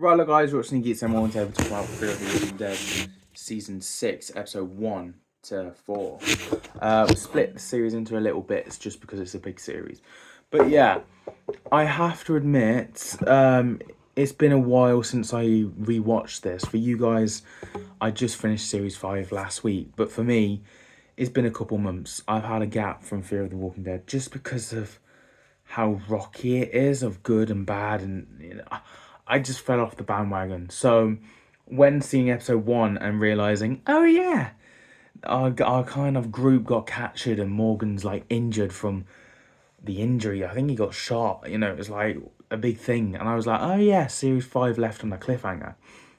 Right, look, guys, we're watching Geeks and more to talk about Fear of the Walking Dead Season 6, Episode 1 to 4. We split the series into a little bits just because it's a big series. But yeah, I have to admit, it's been a while since I rewatched this. For you guys, I just finished Series 5 last week, but for me, it's been a couple months. I've had a gap from Fear of the Walking Dead just because of how rocky it is of good and bad, and I just fell off the bandwagon. So when seeing episode 1 and realizing, oh yeah, our kind of group got captured and Morgan's like injured from the injury. I think he got shot. It was like a big thing, and I was like, oh yeah, series 5 left on a cliffhanger.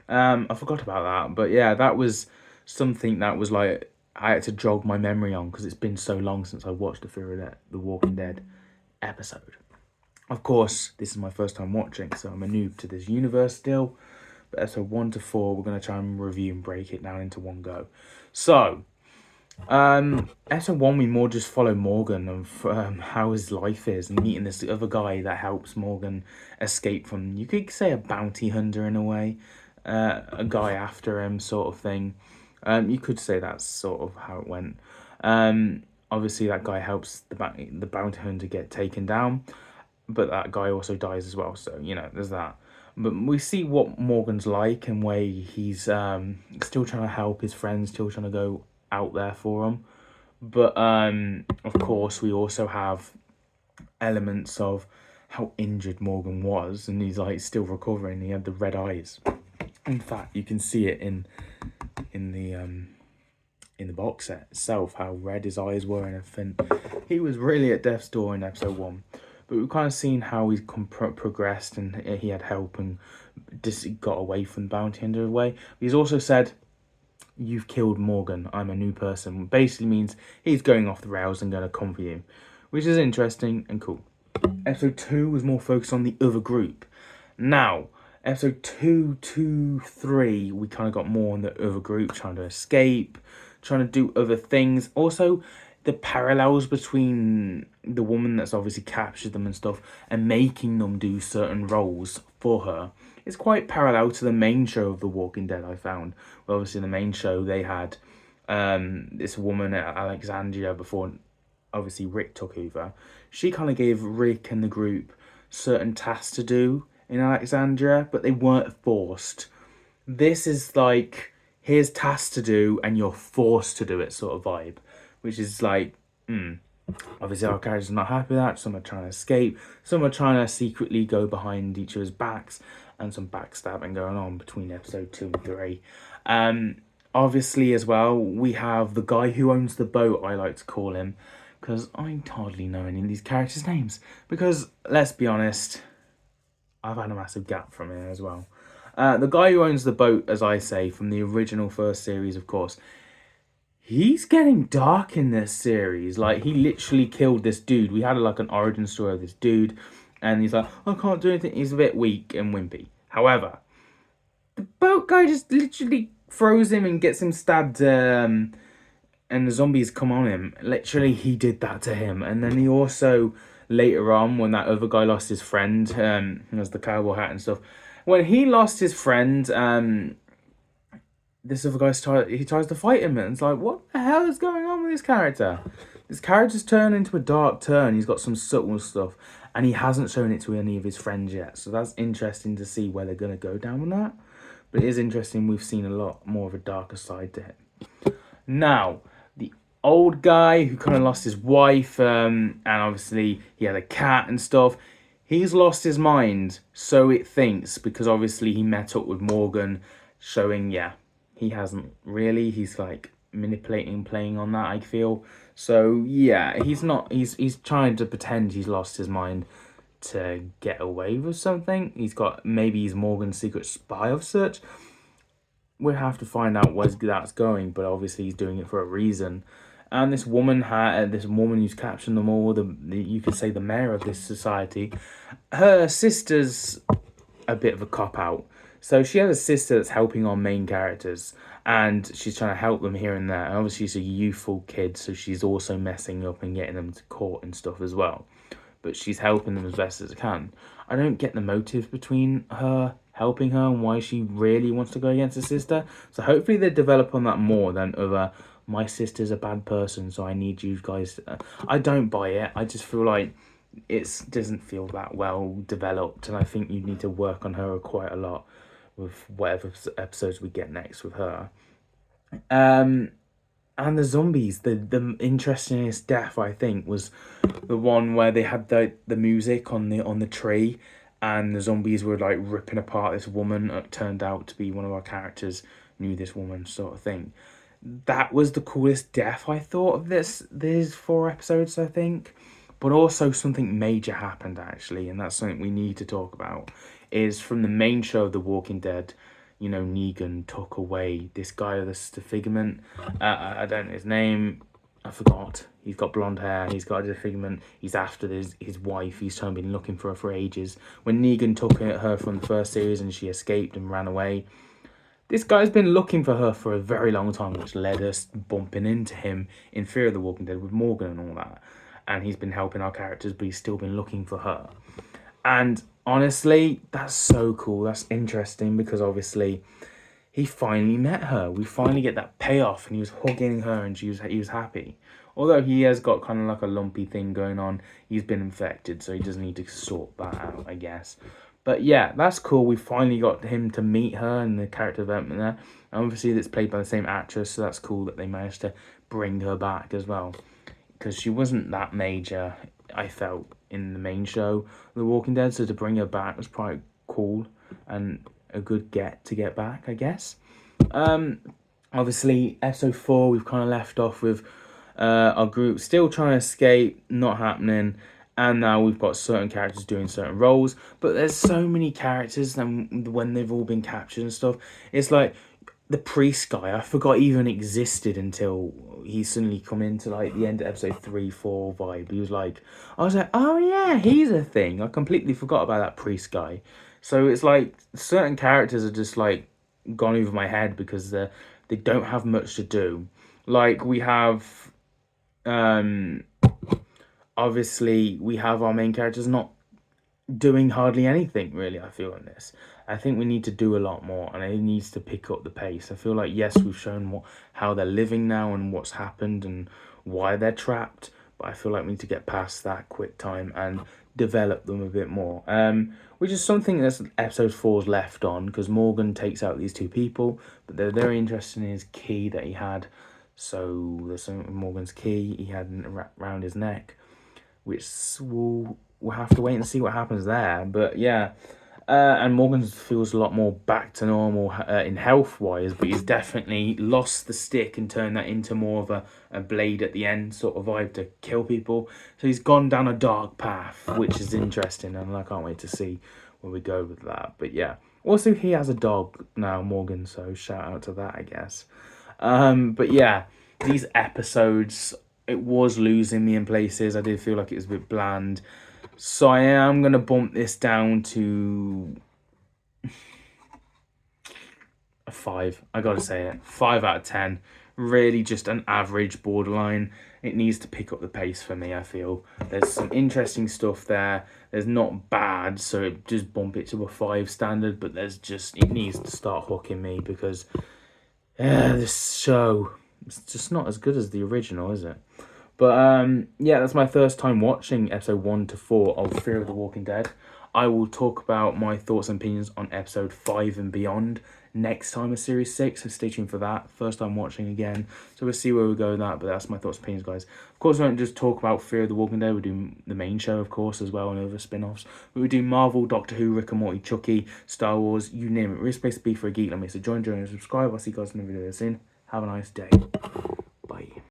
I forgot about that, but yeah, that was something that was like I had to jog my memory on because it's been so long since I watched the Walking Dead episode. Of course, this is my first time watching, so I'm a noob to this universe still. But episode 1 to 4, we're going to try and review and break it down into one go. So, episode 1, we more just follow Morgan of how his life is and meeting this other guy that helps Morgan escape from, you could say, a bounty hunter in a way. A guy after him sort of thing. You could say that's sort of how it went. Obviously, that guy helps the bounty hunter get taken down, but that guy also dies as well. So there's that. But we see what Morgan's like and way he's still trying to help his friends, still trying to go out there for them. But of course, we also have elements of how injured Morgan was, and he's like still recovering. He had the red eyes. In fact, you can see it in the box set itself, how red his eyes were and everything. He was really at death's door in episode 1. But we've kind of seen how he's progressed, and he had help and just got away from the bounty hunter away. He's also said, "You've killed Morgan. I'm a new person." Basically means he's going off the rails and going to come for you, which is interesting and cool. Episode 2 was more focused on the other group. Now, episode 2, 2, 3, we kind of got more on the other group, trying to escape, trying to do other things. Also, the parallels between the woman that's obviously captured them and stuff and making them do certain roles for her is quite parallel to the main show of The Walking Dead, I found. Well, obviously, in the main show, they had this woman at Alexandria before, obviously, Rick took over. She kind of gave Rick and the group certain tasks to do in Alexandria, but they weren't forced. This is like, here's tasks to do and you're forced to do it sort of vibe, which is like, obviously our characters are not happy with that. Some are trying to escape, some are trying to secretly go behind each other's backs, and some backstabbing going on between episode 2 and 3. Obviously as well, we have the guy who owns the boat, I like to call him, because I hardly know any of these characters' names, because let's be honest, I've had a massive gap from it as well. The guy who owns the boat, as I say, from the original first series, of course, he's getting dark in this series. Like, he literally killed this dude. We had like an origin story of this dude, and he's like, I can't do anything. He's a bit weak and wimpy. However, the boat guy just literally throws him and gets him stabbed, and the zombies come on him. Literally, he did that to him. And then he also, later on, when that other guy lost his friend, has the cowboy hat and stuff, when he lost his friend, this other guy tries to fight him, and it's like, what the hell is going on with this character? This character's turned into a dark turn. He's got some subtle stuff, and he hasn't shown it to any of his friends yet. So that's interesting to see where they're going to go down with that. But it is interesting, we've seen a lot more of a darker side to him. Now, the old guy who kind of lost his wife, and obviously he had a cat and stuff, he's lost his mind, so it thinks, because obviously he met up with Morgan, showing, yeah, he hasn't really. He's like manipulating, playing on that, I feel. So yeah, he's trying to pretend he's lost his mind to get away with something. Maybe he's Morgan's secret spy of such. We'll have to find out where that's going, but obviously he's doing it for a reason. And this woman who's capturing them all, you could say the mayor of this society, her sister's a bit of a cop out. So she has a sister that's helping our main characters, and she's trying to help them here and there. And obviously she's a youthful kid, so she's also messing up and getting them to court and stuff as well. But she's helping them as best as can. I don't get the motive between her helping her and why she really wants to go against her sister. So hopefully they develop on that more than other. My sister's a bad person, so I need you guys. I don't buy it. I just feel like it doesn't feel that well developed, and I think you need to work on her quite a lot with whatever episodes we get next with her. And the zombies, the interestingest death I think was the one where they had the music on the tree, and the zombies were like ripping apart this woman. It turned out to be one of our characters knew this woman, sort of thing. That was the coolest death I thought of these 4 episodes, I think. But also something major happened actually, and that's something we need to talk about. Is from the main show of The Walking Dead. You know, Negan took away this guy with the figment. I don't know his name. I forgot. He's got blonde hair. He's got a disfigurement. He's after his wife. He's been looking for her for ages. When Negan took her from the first series and she escaped and ran away, this guy's been looking for her for a very long time, which led us bumping into him in Fear of the Walking Dead with Morgan and all that. And he's been helping our characters, but he's still been looking for her. And honestly, that's so cool. That's interesting because obviously he finally met her. We finally get that payoff, and he was hugging her, and he was happy. Although he has got kind of like a lumpy thing going on, he's been infected, so he does need to sort that out, I guess. But yeah, that's cool. We finally got him to meet her and the character development there. And obviously, it's played by the same actress, so that's cool that they managed to bring her back as well. Because she wasn't that major, I felt, in the main show, The Walking Dead. So to bring her back was quite cool and a good to get back, I guess. Obviously, episode 4, we've kind of left off with our group still trying to escape, not happening. And now we've got certain characters doing certain roles. But there's so many characters, and when they've all been captured and stuff, it's like the priest guy, I forgot even existed until he suddenly come into like the end of episode 3, 4 vibe. He was like, I was like, oh yeah, he's a thing. I completely forgot about that priest guy. So it's like certain characters are just like gone over my head because they don't have much to do. Like we have, obviously we have our main characters not doing hardly anything really. I feel in this. I think we need to do a lot more, and it needs to pick up the pace. I feel like yes, we've shown how they're living now and what's happened and why they're trapped, but I feel like we need to get past that quick time and develop them a bit more. Which is something that episode 4's left on, because Morgan takes out these 2 people, but they're very interested in his key that he had. So there's something with Morgan's key he had around his neck, which we'll have to wait and see what happens there. But yeah. And Morgan feels a lot more back to normal in health-wise, but he's definitely lost the stick and turned that into more of a blade at the end sort of vibe to kill people. So he's gone down a dark path, which is interesting, and I can't wait to see where we go with that. But yeah, also he has a dog now, Morgan, so shout out to that, I guess. But yeah, these episodes, it was losing me in places. I did feel like it was a bit bland. So I am going to bump this down to a 5. I got to say it. 5 out of 10. Really just an average borderline. It needs to pick up the pace for me, I feel. There's some interesting stuff there. There's not bad, so it just bump it to a 5 standard. But it needs to start hooking me because this show, it's just not as good as the original, is it? But yeah, that's my first time watching episode 1 to 4 of Fear of the Walking Dead. I will talk about my thoughts and opinions on episode 5 and beyond next time of series 6, so stay tuned for that. First time watching again, so we'll see where we go with that, but that's my thoughts and opinions, guys. Of course, we won't just talk about Fear of the Walking Dead, we do the main show, of course, as well, and other spin-offs. But we do Marvel, Doctor Who, Rick and Morty, Chucky, Star Wars, you name it. We're a place to be for a geek like me, so join and subscribe. I'll see you guys in the video soon. Have a nice day.